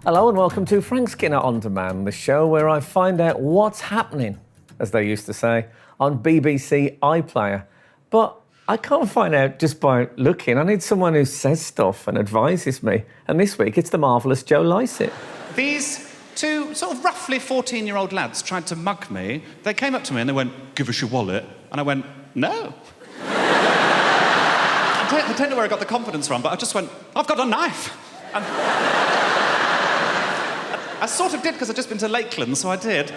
Hello and welcome to Frank Skinner On Demand, the show where I find out what's happening, as they used to say, on BBC iPlayer. But I can't find out just by looking. I need someone who says stuff and advises me. And this week it's the marvellous Joe Lycett. These two sort of roughly 14-year-old lads tried to mug me. They came up to me and they went, "Give us your wallet." And I went, "No." I don't know where I got the confidence from, but I just went, "I've got a knife." And I sort of did because I'd just been to Lakeland, so I did.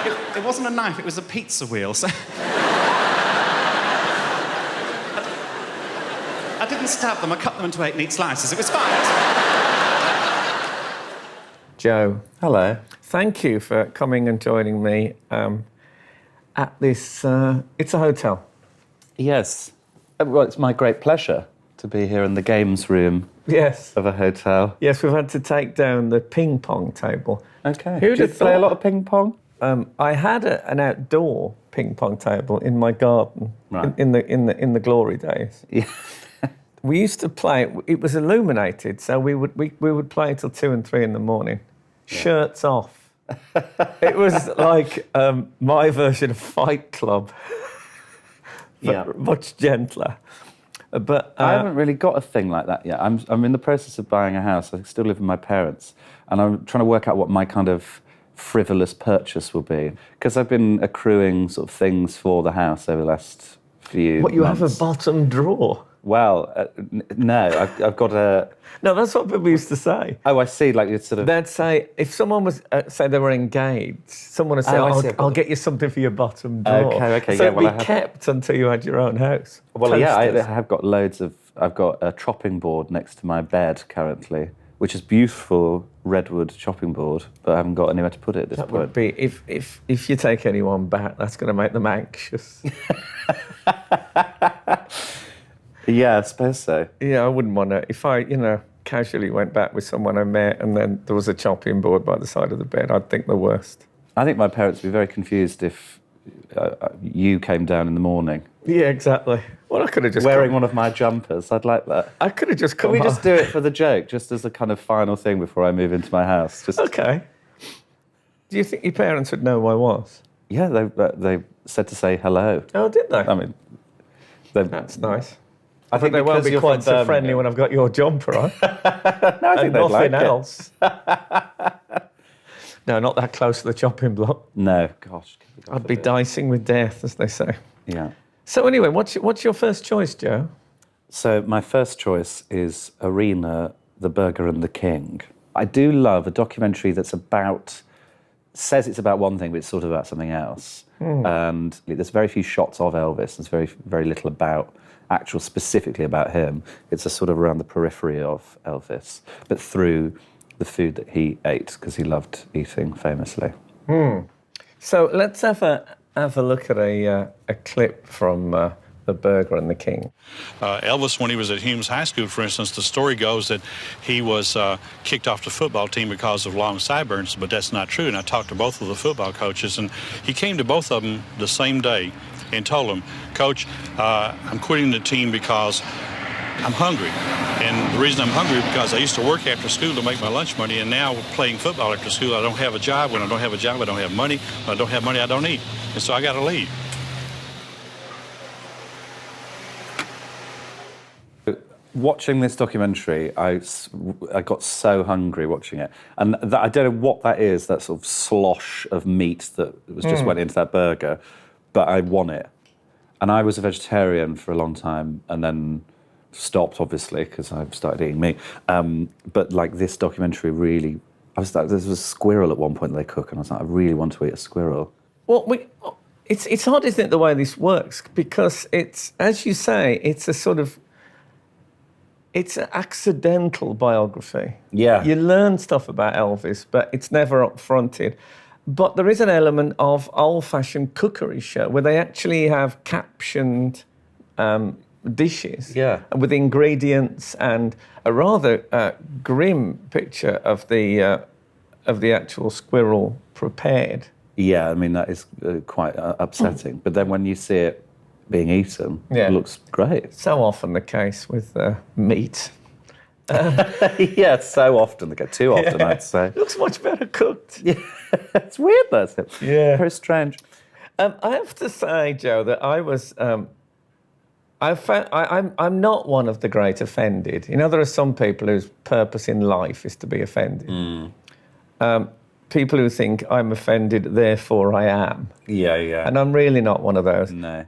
But it wasn't a knife, it was a pizza wheel, so... I didn't stab them, I cut them into 8 neat slices. It was fine. Joe. Hello. Thank you for coming and joining me at this... it's a hotel. Yes. Well, it's my great pleasure to be here in the games room Yes. of a hotel. Yes, we've had to take down the ping pong table. Okay. Who'd Do you have play a thought? lot of ping pong? I had an outdoor ping pong table in my garden Right. in the glory days. Yeah. We used to play. It was illuminated, so we would play till 2 and 3 in the morning, shirts off. It was like my version of Fight Club, but much gentler. But I haven't really got a thing like that yet. I'm in the process of buying a house. I still live with my parents, and I'm trying to work out what my kind of frivolous purchase will be, because I've been accruing sort of things for the house over the last few what you months. have a bottom drawer? Well, no, I've got a... No, that's what people used to say. Oh, I see, like it's sort of... They'd say, if someone was, say they were engaged, someone would say, Oh, I see, I'll get you something for your bottom drawer. Okay, so yeah, it'd well, be I have- kept until you had your own house. Well, yeah, I Toasters. have got loads of... I've got a chopping board next to my bed currently, which is beautiful redwood chopping board, but I haven't got anywhere to put it at this That point. would be, if you take anyone back, that's going to make them anxious. Yeah, I suppose so. Yeah, I wouldn't want to, if I, casually went back with someone I met and then there was a chopping board by the side of the bed, I'd think the worst. I think my parents would be very confused if you came down in the morning Yeah, exactly. Well, I could have just wearing one of my jumpers. I'd like that. I could have just Can come we home. just do it for the joke, just as a kind of final thing before I move into my house? Just Okay. Do you think your parents would know who I was? Yeah, they said to say hello. Oh, did they? I mean, That's nice. I think they won't because be you're quite from so friendly Birmingham- when I've got your jumper on. No, I think And they'd nothing like it. else. No, not that close to the chopping block. No, gosh. God I'd be forbid. dicing with death, as they say. Yeah. So anyway, what's your first choice, Joe? So my first choice is Arena, the Burger and the King. I do love a documentary that's says it's about one thing, but it's sort of about something else. And there's very few shots of Elvis. There's very, very little specifically about him. It's a sort of around the periphery of Elvis, but through the food that he ate, because he loved eating famously. So let's have a look at a clip from The Burger and the King. Elvis, when he was at Humes High School, for instance, the story goes that he was kicked off the football team because of long sideburns, but that's not true. And I talked to both of the football coaches, and he came to both of them the same day and told them, "Coach, I'm quitting the team because I'm hungry. And the reason I'm hungry is because I used to work after school to make my lunch money, and now playing football after school, I don't have a job. When I don't have a job, I don't have money. When I don't have money, I don't eat. And so I got to leave." Watching this documentary, I got so hungry watching it. And I don't know what that is, that sort of slosh of meat that was just went into that burger, but I want it. And I was a vegetarian for a long time and then stopped, obviously, because I started eating meat. But like this documentary really, there was a squirrel at one point that they cook, and I was like, I really want to eat a squirrel. Well, it's hard to think the way this works because it's, as you say, it's an accidental biography. Yeah. You learn stuff about Elvis, but it's never up-fronted. But there is an element of old-fashioned cookery show where they actually have captioned dishes with ingredients and a rather grim picture of the actual squirrel prepared. Yeah, I mean, that is quite upsetting. But then when you see it being eaten, it looks great. So often the case with meat. Yeah, so often. They get too often, I'd say. Looks much better cooked. Yeah, it's weird, though. Isn't it? Yeah. Very strange. I have to say, Joe, that I was. I'm not one of the great offended. You know, there are some people whose purpose in life is to be offended. People who think I'm offended, therefore I am. Yeah, yeah. And I'm really not one of those. No.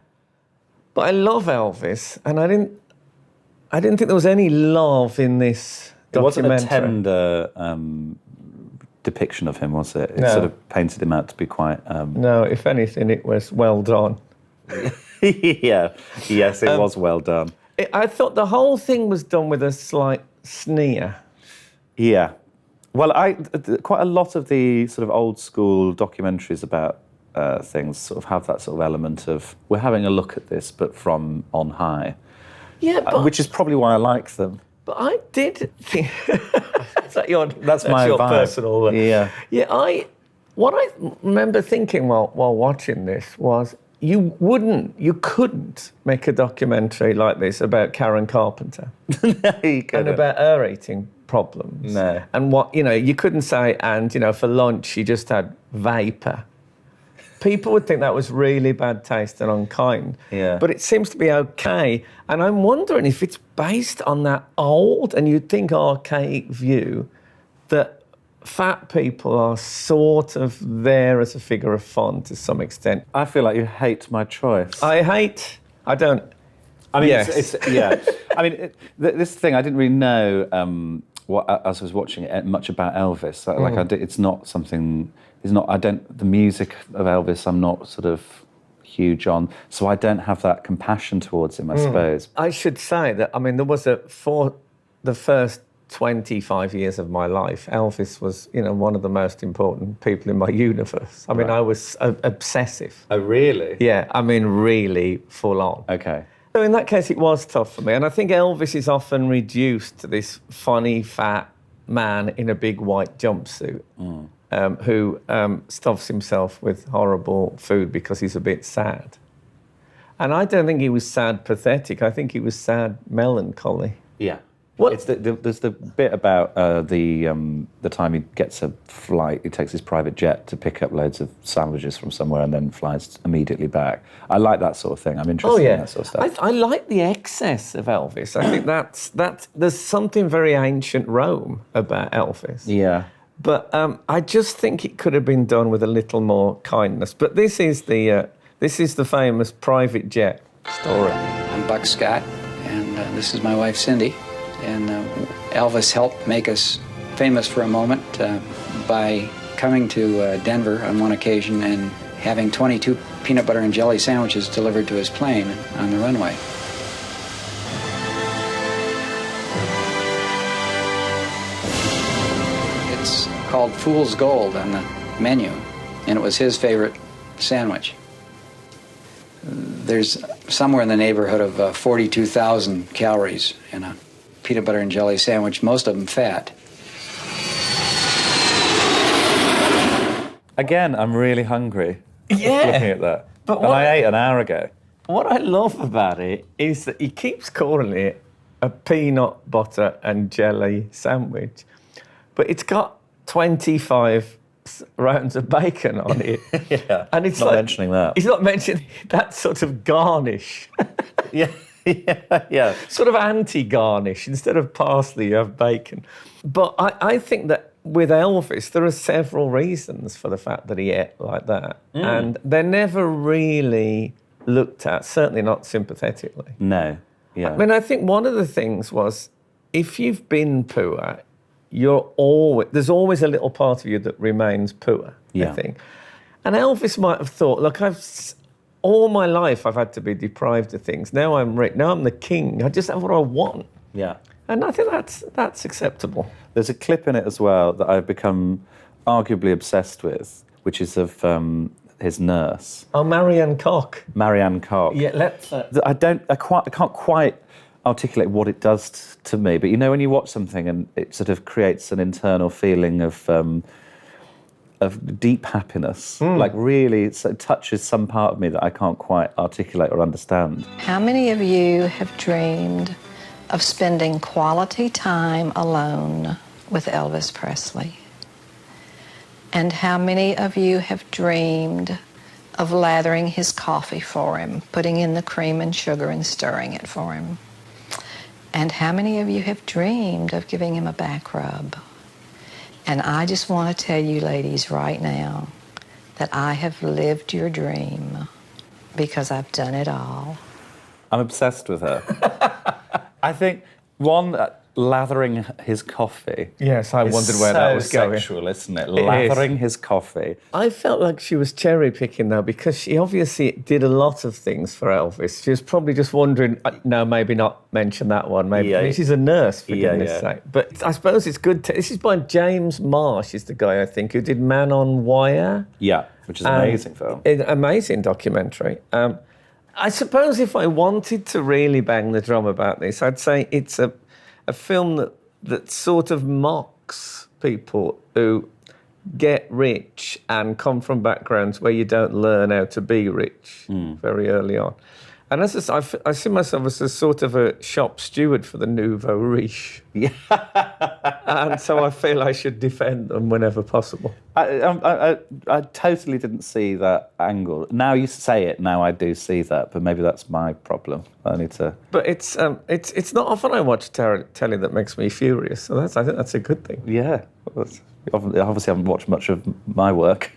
But I love Elvis, and I didn't think there was any love in this documentary. It wasn't a tender depiction of him, was it? It No. sort of painted him out to be quite... No, if anything, it was well done. Yeah. Yes, it was well done. I thought the whole thing was done with a slight sneer. Yeah. Well, quite a lot of the sort of old school documentaries about things sort of have that sort of element of, we're having a look at this, but from on high. Yeah, but... which is probably why I like them. But I did think... That's my your vibe. personal... Yeah. Yeah, what I remember thinking while watching this was you couldn't make a documentary like this about Karen Carpenter. And about her eating problems. No. And you couldn't say, and, for lunch she just had vapour. People would think that was really bad taste and unkind. Yeah. But it seems to be okay. And I'm wondering if it's based on that old, and you'd think archaic view, that fat people are sort of there as a figure of fun to some extent. I feel like you hate my choice. I don't... I mean, yes. yeah. I mean, this thing, I didn't really know as I was watching it, much about Elvis. It's not something... the music of Elvis, I'm not sort of huge on, so I don't have that compassion towards him, I suppose. I should say that, there was for the first 25 years of my life, Elvis was, one of the most important people in my universe. Right. I was obsessive. Oh, really? Yeah, really full on. Okay. So in that case, it was tough for me. And I think Elvis is often reduced to this funny, fat man in a big white jumpsuit who stuffs himself with horrible food because he's a bit sad. And I don't think he was sad pathetic. I think he was sad melancholy. Yeah. What? It's there's the bit about the time he gets a flight, he takes his private jet to pick up loads of sandwiches from somewhere and then flies immediately back. I like that sort of thing. I'm interested in that sort of stuff. I like the excess of Elvis. I think that's there's something very ancient Rome about Elvis. Yeah. But I just think it could have been done with a little more kindness. But this is the famous private jet story. I'm Buck Scott, and this is my wife Cindy. And Elvis helped make us famous for a moment by coming to Denver on one occasion and having 22 peanut butter and jelly sandwiches delivered to his plane on the runway. It's called Fool's Gold on the menu, and it was his favorite sandwich. There's somewhere in the neighborhood of 42,000 calories in a peanut butter and jelly sandwich, most of them fat. Again, I'm really hungry. Yeah. Looking at that. But I ate an hour ago. What I love about it is that he keeps calling it a peanut butter and jelly sandwich, but it's got 25 rounds of bacon on it. Yeah, and it's not mentioning that. He's not mentioning that sort of garnish. Yeah. Yeah. Sort of anti-garnish. Instead of parsley, you have bacon. But I think that with Elvis, there are several reasons for the fact that he ate like that. And they're never really looked at, certainly not sympathetically. No. Yeah. I think one of the things was, if you've been poor, there's always a little part of you that remains poor, I think. And Elvis might have thought, look, all my life I've had to be deprived of things. Now I'm rich. Now I'm the king. I just have what I want. Yeah. And I think that's acceptable. There's a clip in it as well that I've become arguably obsessed with, which is of his nurse. Oh, Marianne Koch. Marianne Koch. Yeah, let's... I can't quite articulate what it does to me, but when you watch something and it sort of creates an internal feeling of deep happiness, like really it touches some part of me that I can't quite articulate or understand. How many of you have dreamed of spending quality time alone with Elvis Presley? And how many of you have dreamed of lathering his coffee for him, putting in the cream and sugar and stirring it for him? And how many of you have dreamed of giving him a back rub? And I just want to tell you, ladies, right now, that I have lived your dream because I've done it all. I'm obsessed with her. I think, lathering his coffee. Yes, I wondered where that was going. Sexual, isn't it? Lathering his coffee. I felt like she was cherry picking though, because she obviously did a lot of things for Elvis. She was probably just wondering, no, maybe not mention that one. Maybe I mean, she's a nurse, for goodness sake. But I suppose it's good. This is by James Marsh, is the guy I think who did Man on Wire. Yeah, which is an amazing film. Amazing documentary. I suppose if I wanted to really bang the drum about this, I'd say it's a film that sort of mocks people who get rich and come from backgrounds where you don't learn how to be rich very early on. And as I see myself as a sort of a shop steward for the nouveau riche. Yeah. And so I feel I should defend them whenever possible. I totally didn't see that angle. Now you say it, now I do see that, but maybe that's my problem. I need to... But it's not often I watch telly that makes me furious, so I think that's a good thing. Yeah. Well, you obviously haven't watched much of my work.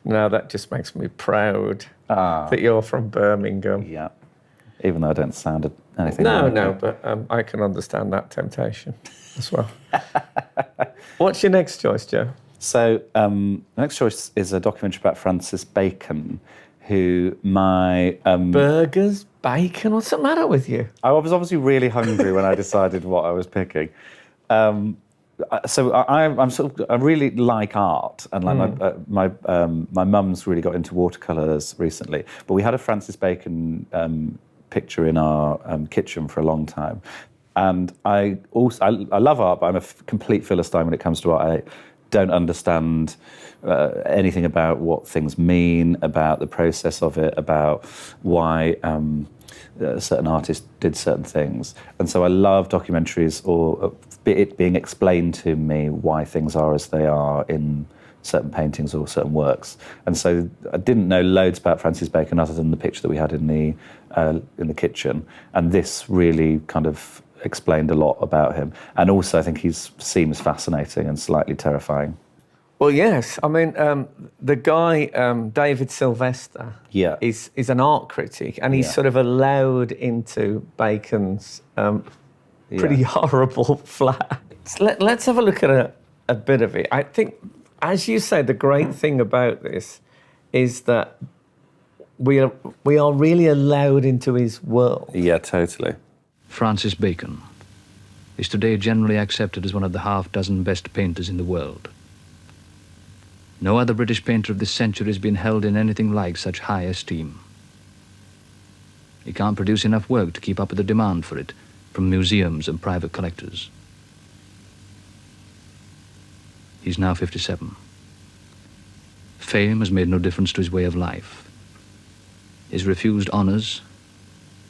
No, that just makes me proud that you're from Birmingham. Yeah, even though I don't sound anything like it. But I can understand that temptation as well. What's your next choice, Joe? So, the next choice is a documentary about Francis Bacon, who my... Burgers, bacon, what's the matter with you? I was obviously really hungry when I decided what I was picking. So I really like art, and like my mum's really got into watercolours recently. But we had a Francis Bacon picture in our kitchen for a long time, and I love art, but I'm a complete philistine when it comes to art. I don't understand anything about what things mean, about the process of it, about why certain artists did certain things. And so I love documentaries or it being explained to me why things are as they are in certain paintings or certain works. And so I didn't know loads about Francis Bacon other than the picture that we had in the kitchen. And this really kind of explained a lot about him. And also I think he seems fascinating and slightly terrifying. Well, yes. I mean, the guy, David Sylvester, is an art critic, and he's sort of allowed into Bacon's pretty horrible flat. Let's have a look at a bit of it. I think, as you say, the great thing about this is that we are really allowed into his world. Yeah, totally. Francis Bacon is today generally accepted as one of the half-dozen best painters in the world. No other British painter of this century has been held in anything like such high esteem. He can't produce enough work to keep up with the demand for it from museums and private collectors. He's now 57. Fame has made no difference to his way of life. He's refused honours.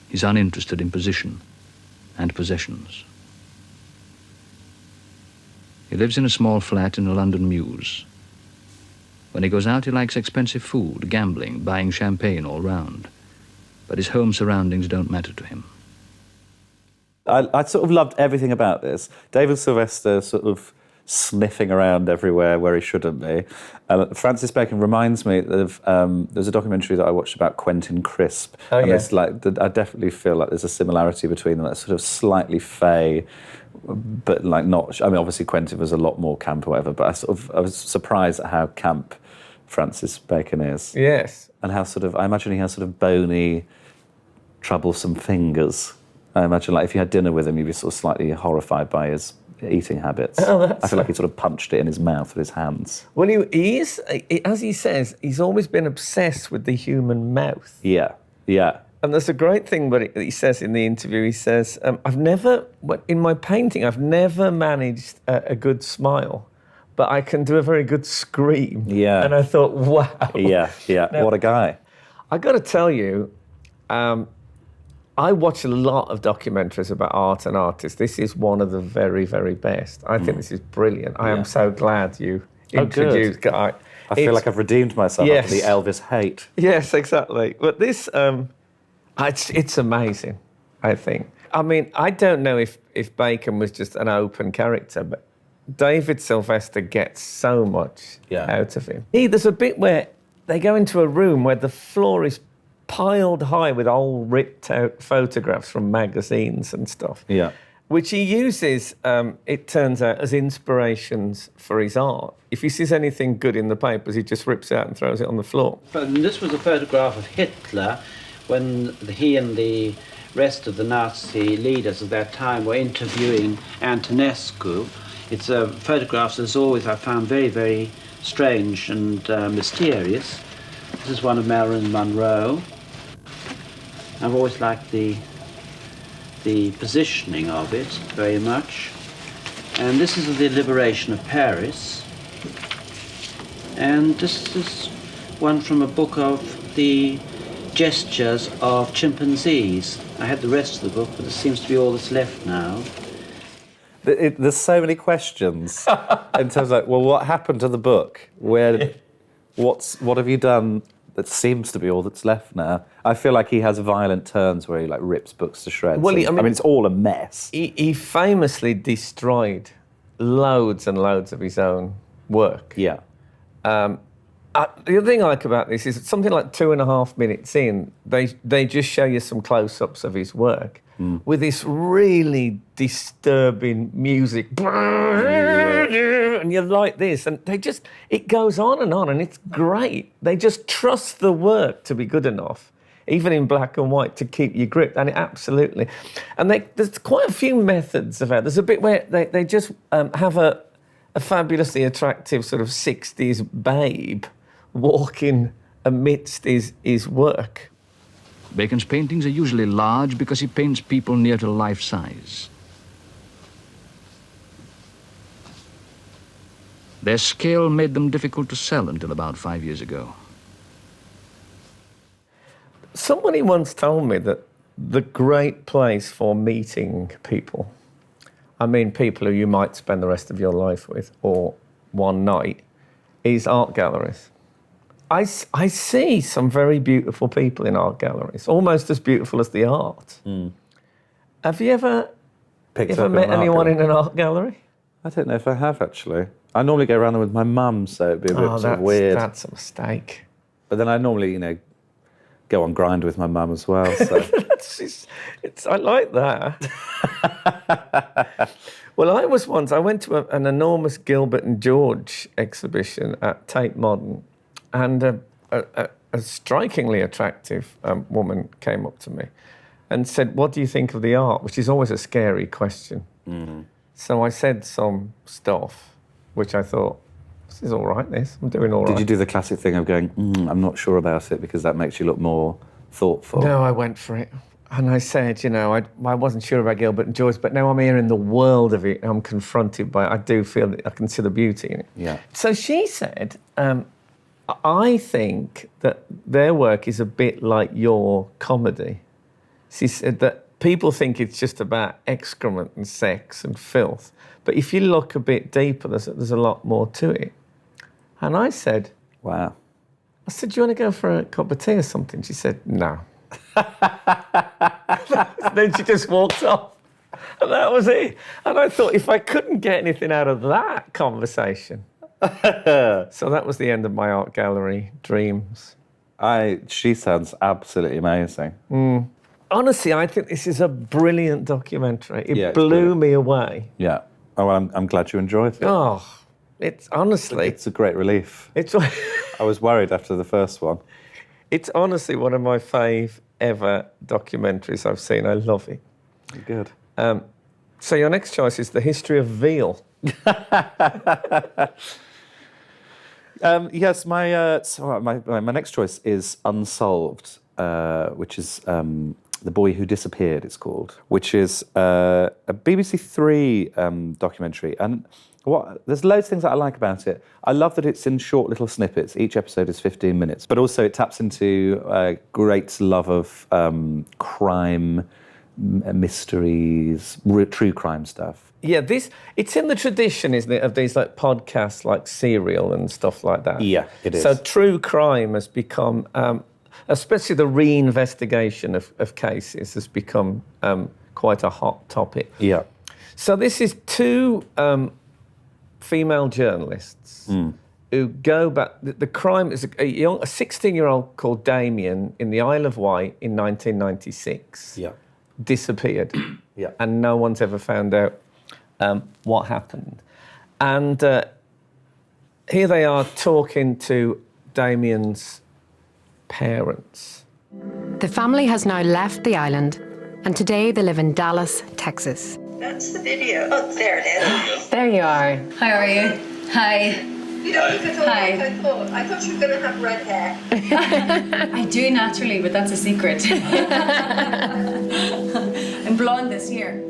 He's uninterested in position and possessions. He lives in a small flat in a London mews. When he goes out, he likes expensive food, gambling, buying champagne all round. But his home surroundings don't matter to him. I sort of loved everything about this. David Sylvester sort of sniffing around everywhere where he shouldn't be. Francis Bacon reminds me of, there's a documentary that I watched about Quentin Crisp. Oh, and yeah. it's like, I definitely feel like there's a similarity between them, that sort of slightly fey, but like not, I mean, obviously Quentin was a lot more camp or whatever, but I was surprised at how camp Francis Bacon is. Yes. And how I imagine he has sort of bony, troublesome fingers. I imagine like if you had dinner with him, you'd be sort of slightly horrified by his eating habits. I feel like he sort of punched it in his mouth with his hands. Well, he is, as he says, he's always been obsessed with the human mouth. Yeah, yeah. And there's a great thing that he says in the interview. He says, in my painting, I've never managed a good smile, but I can do a very good scream. Yeah. And I thought, wow. Yeah, yeah. Now, what a guy. I got to tell you, I watch a lot of documentaries about art and artists. This is one of the very, very best. I think this is brilliant. I am so glad you introduced. I feel like I've redeemed myself after the Elvis hate. Yes, exactly. But this, it's amazing, I think. I mean, I don't know if Bacon was just an open character, but David Sylvester gets so much out of him. There's a bit where they go into a room where the floor is piled high with old ripped out photographs from magazines and stuff. Yeah. Which he uses, it turns out, as inspirations for his art. If he sees anything good in the papers, he just rips it out and throws it on the floor. And this was a photograph of Hitler when he and the rest of the Nazi leaders of that time were interviewing Antonescu. It's a photograph that's always, I found, very, very strange and mysterious. This is one of Marilyn Monroe. I've always liked the positioning of it very much. And this is the liberation of Paris. And this is one from a book of the gestures of chimpanzees. I had the rest of the book, but this seems to be all that's left now. There's so many questions in terms of, like, well, what happened to the book? What have you done that seems to be all that's left now? I feel like he has violent turns where he like rips books to shreds. Well, I mean, it's all a mess. He famously destroyed loads and loads of his own work. Yeah. The other thing I like about this is something like 2.5 minutes in, they just show you some close-ups of his work with this really disturbing music. And you're like this, and it goes on, and it's great. They just trust the work to be good enough, even in black and white, to keep you gripped, and absolutely. And there's quite a few methods of it. There's a bit where they just have a fabulously attractive sort of 60s babe walking amidst his work. Bacon's paintings are usually large because he paints people near to life size. Their scale made them difficult to sell until about 5 years ago. Somebody once told me that the great place for meeting people, I mean people who you might spend the rest of your life with or one night, is art galleries. I see some very beautiful people in art galleries, almost as beautiful as the art. Have you ever met anyone in an art gallery? I don't know if I have, actually. I normally go around there with my mum, so it'd be a bit sort of weird. That's a mistake. But then I normally, go on grind with my mum as well. So. I like that. Well, I went to an enormous Gilbert and George exhibition at Tate Modern, and a strikingly attractive woman came up to me and said, "What do you think of the art?" Which is always a scary question. Mm-hmm. So I said some stuff, which I thought, this is all right, I'm doing all right. Did you do the classic thing of going, I'm not sure about it because that makes you look more thoughtful? No, I went for it. And I said, I wasn't sure about Gilbert and George, but now I'm here in the world of it, I'm confronted by it. I do feel that I can see the beauty in it. Yeah. So she said, I think that their work is a bit like your comedy. She said that people think it's just about excrement and sex and filth. But if you look a bit deeper, there's a lot more to it. And I said, wow. I said, do you want to go for a cup of tea or something? She said, no. Then she just walked off. And that was it. And I thought, if I couldn't get anything out of that conversation. So that was the end of my art gallery dreams. She sounds absolutely amazing. Honestly, I think this is a brilliant documentary. It blew me away. Yeah. Oh, well, I'm glad you enjoyed it. Oh, it's honestly... It's a great relief. I was worried after the first one. It's honestly one of my fave ever documentaries I've seen. I love it. Good. So your next choice is The History of Veal. Yes, my next choice is Unsolved, which is The Boy Who Disappeared, it's called, which is a BBC Three documentary. And there's loads of things that I like about it. I love that it's in short little snippets. Each episode is 15 minutes. But also it taps into great love of crime, mysteries, true crime stuff. Yeah, it's in the tradition, isn't it, of these like podcasts like Serial and stuff like that. Yeah, it is. So true crime has become, especially the reinvestigation of cases has become quite a hot topic. Yeah. So this is two female journalists who go back. The crime is a 16-year-old called Damien in the Isle of Wight in 1996. Yeah. Disappeared. Yeah. And no one's ever found out what happened. And here they are talking to Damien's parents. The family has now left the island, and today they live in Dallas, Texas. That's the video. Oh, there it is. There you are. How are you? Hi. You don't look at all like I thought. I thought you were going to have red hair. I do naturally, but that's a secret. I'm blonde this year.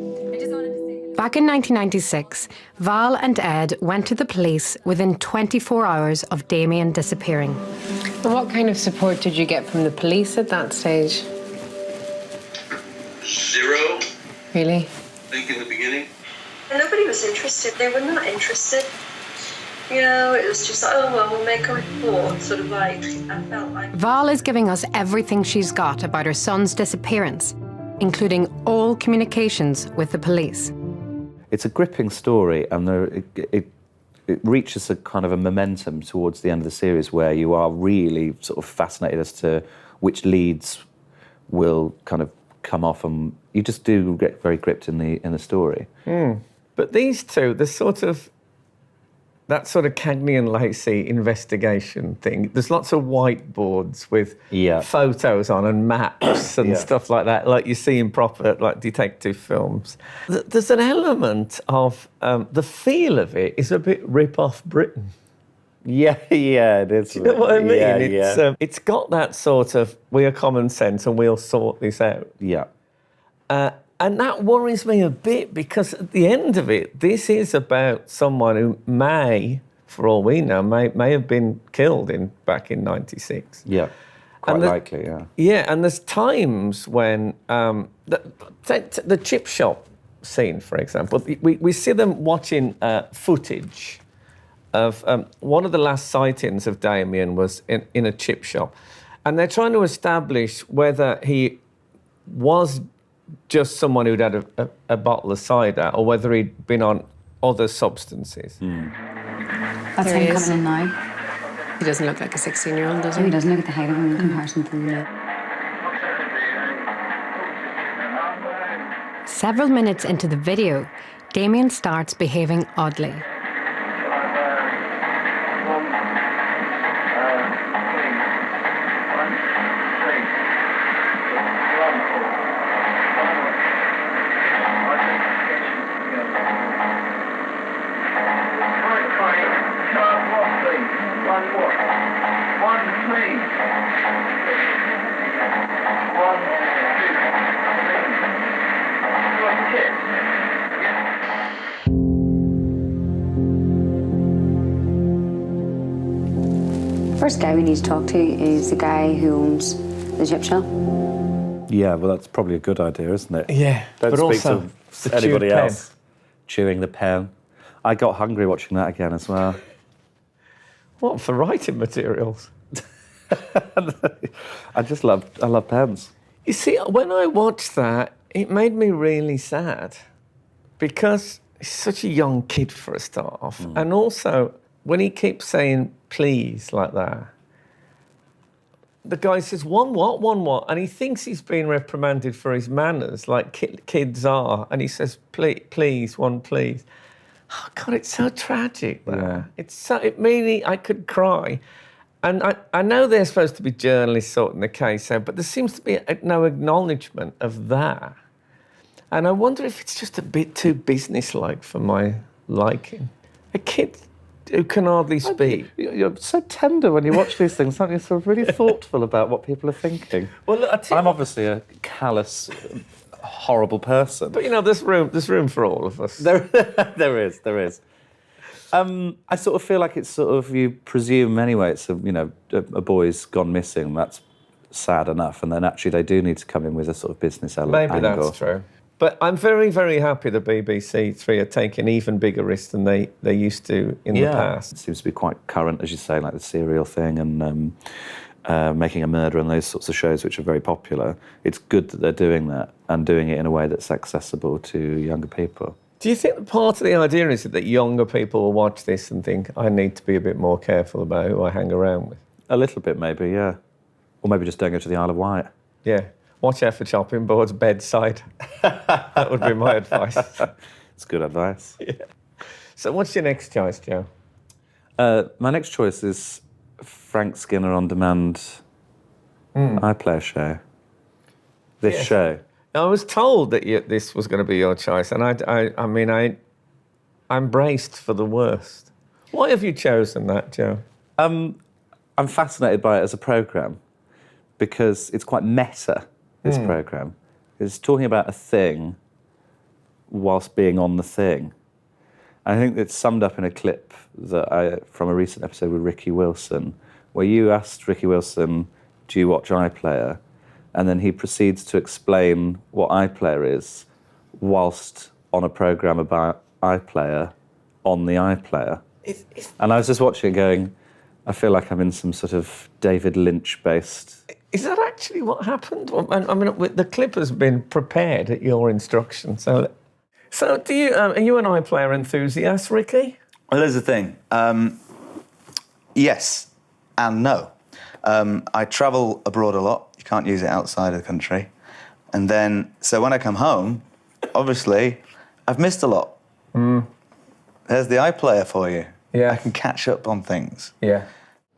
Back in 1996, Val and Ed went to the police within 24 hours of Damien disappearing. What kind of support did you get from the police at that stage? Zero. Really? I think in the beginning. Nobody was interested. They were not interested. You know, it was just like, oh, well, we'll make a report. Sort of like, I felt like... Val is giving us everything she's got about her son's disappearance, including all communications with the police. It's a gripping story, and it reaches a kind of a momentum towards the end of the series where you are really sort of fascinated as to which leads will kind of come off, and you just do get very gripped in the story. But these two, that sort of Cagney and Lacey investigation thing, there's lots of whiteboards with photos on and maps and stuff like that, like you see in proper like detective films. There's an element of the feel of it is a bit rip-off Britain. Yeah, it is. Do you know what I mean? Yeah, it's got that sort of, we are common sense and we'll sort this out. Yeah. And that worries me a bit because at the end of it, this is about someone who may, for all we know, may have been killed back in 96. Yeah, quite likely, yeah. Yeah, and there's times when, the chip shop scene, for example, we see them watching footage of one of the last sightings of Damien was in a chip shop. And they're trying to establish whether he was just someone who'd had a bottle of cider or whether he'd been on other substances. That's him coming in now. He doesn't look like a 16-year-old, does he? He doesn't look at the height of him in comparison to the... Several minutes into the video, Damien starts behaving oddly. First guy we need to talk to is the guy who owns the chip shop. Yeah, well, that's probably a good idea, isn't it? Yeah, Don't but speak also to anybody else. Chewing the pen. I got hungry watching that again as well. What, for writing materials? I love pens. You see, when I watched that, it made me really sad because he's such a young kid for a start off. And also, when he keeps saying please like that, the guy says, one what? And he thinks he's been reprimanded for his manners, like kids are. And he says, please, one please. Oh, God, it's so tragic, that. Yeah. It really, I could cry. And I know they're supposed to be journalists sorting the case out, but there seems to be no acknowledgement of that. And I wonder if it's just a bit too businesslike for my liking. A kid who can hardly speak. You're so tender when you watch these things, aren't you? So really thoughtful about what people are thinking. Well, look, I'm obviously a callous, horrible person. But, you know, there's room for all of us. There is. I sort of feel like it's sort of, you presume anyway, it's a boy's gone missing, that's sad enough, and then actually they do need to come in with a sort of business angle. Maybe that's true. But I'm very, very happy the BBC Three are taking even bigger risks than they used to in the past. It seems to be quite current, as you say, like the serial thing and Making a Murder and those sorts of shows which are very popular. It's good that they're doing that and doing it in a way that's accessible to younger people. Do you think that part of the idea is that younger people will watch this and think, I need to be a bit more careful about who I hang around with? A little bit, maybe, yeah. Or maybe just don't go to the Isle of Wight. Yeah. Watch out for chopping boards bedside. That would be my advice. It's good advice. Yeah. So what's your next choice, Joe? My next choice is Frank Skinner On Demand iPlayer show. This show. I was told that this was going to be your choice, and I'm braced for the worst. Why have you chosen that, Joe? I'm fascinated by it as a programme because it's quite meta, this programme. It's talking about a thing whilst being on the thing. I think it's summed up in a clip from a recent episode with Ricky Wilson, where you asked Ricky Wilson, do you watch iPlayer? And then he proceeds to explain what iPlayer is whilst on a programme about iPlayer on the iPlayer. And I was just watching it going, I feel like I'm in some sort of David Lynch-based... Is that actually what happened? I mean, the clip has been prepared at your instruction. So do you? Are you an iPlayer enthusiast, Ricky? Well, here's the thing. Yes and no. I travel abroad a lot. You can't use it outside of the country. And then, so when I come home, obviously, I've missed a lot. There's the iPlayer for you. Yeah. I can catch up on things. Yeah.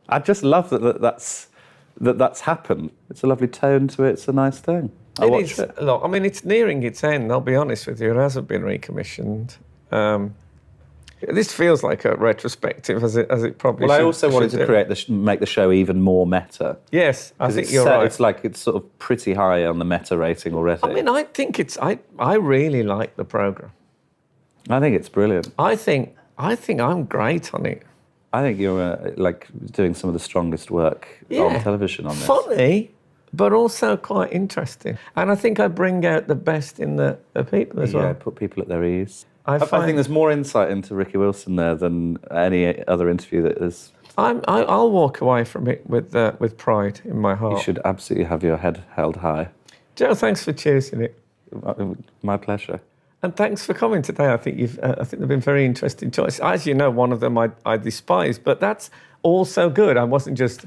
I just love that's happened. It's a lovely tone to it. It's a nice thing. I watch it. Look, I mean, it's nearing its end, I'll be honest with you. It hasn't been recommissioned. This feels like a retrospective, as it probably should. Well, I also wanted to make the show even more meta. Yes, I think you're right. It's sort of pretty high on the meta rating already. I mean, I think I really like the programme. I think it's brilliant. I think I'm great on it. I think you're doing some of the strongest work on television on this. Funny, but also quite interesting. And I think I bring out the best in the people as well. Yeah, put people at their ease. I think there's more insight into Ricky Wilson there than any other interview that is. I'll walk away from it with pride in my heart. You should absolutely have your head held high. Joe, thanks for choosing it. My pleasure. And thanks for coming today. I think they've been very interesting choices. As you know, one of them I despise, but that's also good. I wasn't just...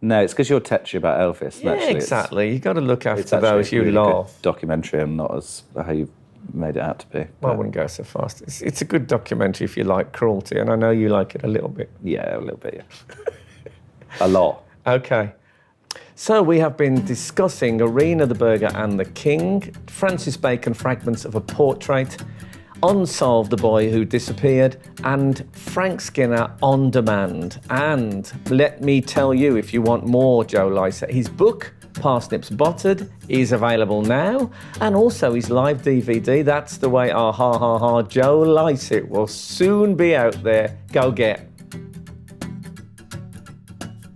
No, it's because you're tetchy about Elvis. Yeah, exactly. You've got to look after those you love. Documentary and not as how you made it out to be. Well, I wouldn't go so fast. It's a good documentary if you like cruelty, and I know you like it a little bit. Yeah, a little bit, yeah. A lot. Okay. So we have been discussing Arena the Burger and the King, Francis Bacon Fragments of a Portrait, Unsolved the Boy Who Disappeared, and Frank Skinner On Demand. And let me tell you, if you want more Joe Lycett, his book, Parsnips Buttered, is available now, and also his live DVD, That's the Way Our Ha Ha Ha Joe Lycett, will soon be out there. Go get.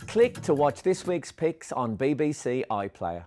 Click to watch this week's picks on BBC iPlayer.